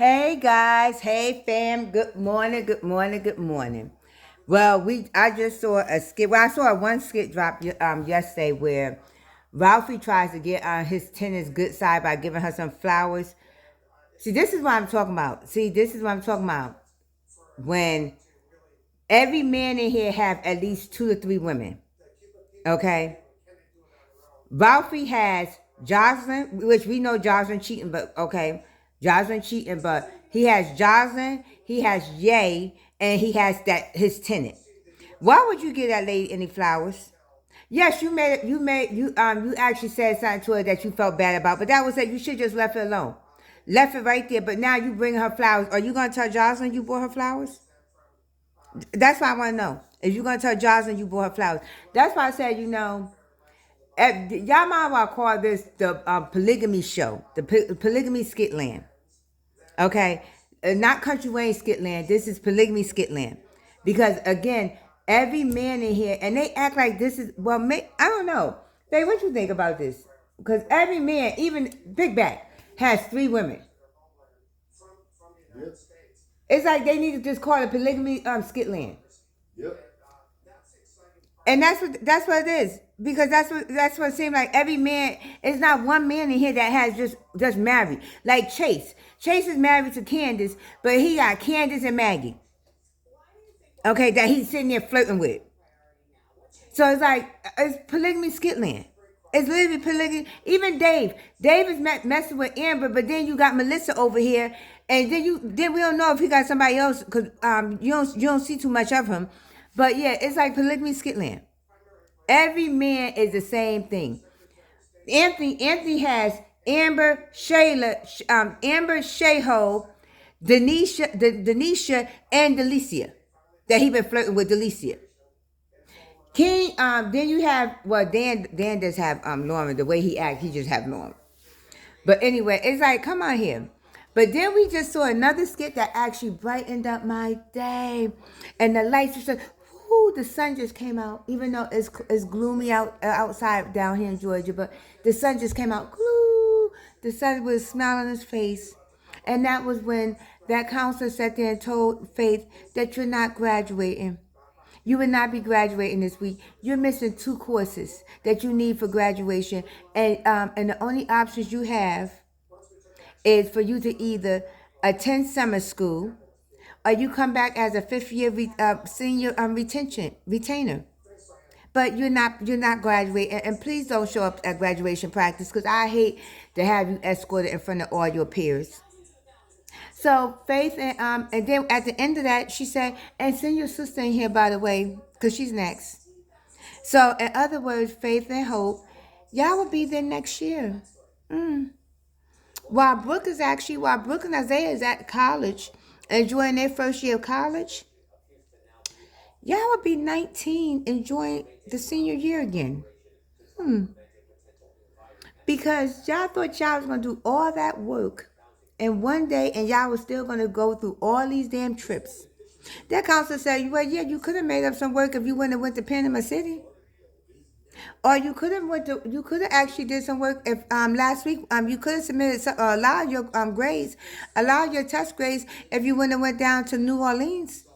Hey guys, hey fam, good morning, good morning, good morning. Well, I just saw a skit. Well, I saw one skit drop yesterday where Ralphie tries to get on his tenant's good side by giving her some flowers. See, this is what I'm talking about. See, this is what I'm talking about. When every man in here have at least 2 to 3 women. Okay? Ralphie has Jocelyn, which we know Jocelyn cheating, but okay, Jocelyn cheating, but he has Jocelyn, he has Ye, and he has that his tenant. Why would you give that lady any flowers? Yes, you actually said something to her that you felt bad about, but that was it. You should just left it alone. Left it right there, but now you bring her flowers. Are you gonna tell Jocelyn you bought her flowers? That's what I want to know. If you're gonna tell Jocelyn you bought her flowers, that's why I said, y'all might well call this the polygamy show, the polygamy skitland. Okay, not country Wayne skitland. This is polygamy skitland, because again, every man in here, and they act like this is I don't know. Babe, what you think about this? Because every man, even Big Back, has 3 women. Yep. It's like they need to just call it polygamy skitland. Yep. And that's what it is, because that's what it seems like. Every man, it's not one man in here that has just married. Like Chase. Chase is married to Candace, but he got Candace and Maggie. Okay, that he's sitting there flirting with. So it's like it's polygamy skitland. It's literally polygamy. Even Dave is messing with Amber, but then you got Melissa over here, and then we don't know if he got somebody else, because you don't see too much of him. But yeah, it's like polygamy skitland. Every man is the same thing. Anthony has Amber, Shayho, Denisha, and Delicia. That he been flirting with Delicia. King, then you have, Dan does have Norman. The way he acts, he just have Norman. But anyway, it's like, come on here. But then we just saw another skit that actually brightened up my day. And the lights were just, whoo, the sun just came out. Even though it's gloomy outside down here in Georgia, but the sun just came out. Gloo. The sun was smiling on his face. And that was when that counselor sat there and told Faith that you're not graduating. You will not be graduating this week. You're missing 2 courses that you need for graduation, and the only options you have is for you to either attend summer school, or you come back as a 5th-year senior retainer. But you're not graduating, and please don't show up at graduation practice, because I hate to have you escorted in front of all your peers. So Faith, and then at the end of that, she said, and send your sister in here, by the way, because she's next. So in other words, Faith and Hope, y'all will be there next year. While Brooke and Isaiah is at college, enjoying their first year of college, y'all will be 19, enjoying the senior year again. Because y'all thought y'all was going to do all that work in one day, and y'all was still going to go through all these damn trips. That counselor said, well, yeah, you could have made up some work if you wouldn't have went to Panama City. Or you could have actually did some work if last week you could have submitted allow your grades, allow your test grades if you wouldn't have went down to New Orleans.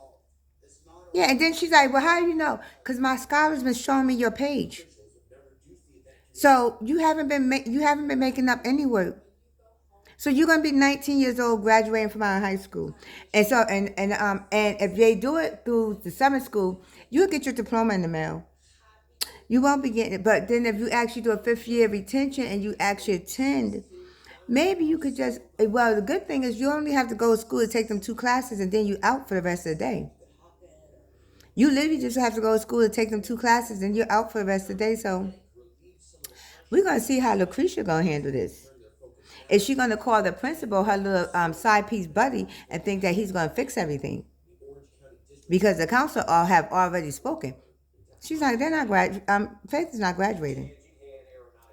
Yeah, and then she's like, well, how do you know? Because my scholar's been showing me your page. So you haven't been making up any work. So you're gonna be 19 years old, graduating from out of high school, and so and if they do it through the summer school, you'll get your diploma in the mail. You won't be getting it, but then if you actually do a 5th-year retention and you actually attend, maybe you could just. Well, the good thing is you only have to go to school to take them 2 classes, and then you out for the rest of the day. You literally just have to go to school to take them 2 classes, and you're out for the rest of the day. So we're gonna see how Lucretia gonna handle this. Is she going to call the principal her little side piece buddy and think that he's going to fix everything? Because the counselor all have already spoken. She's like, they're not Faith is not graduating.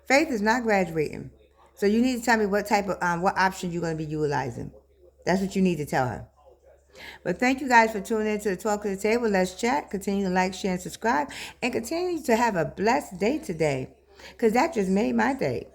Faith is not graduating. So you need to tell me what type of what option you're going to be utilizing. That's what you need to tell her. But thank you guys for tuning in to the Talk of the Table. Let's chat. Continue to like, share, and subscribe, and continue to have a blessed day today, because that just made my day.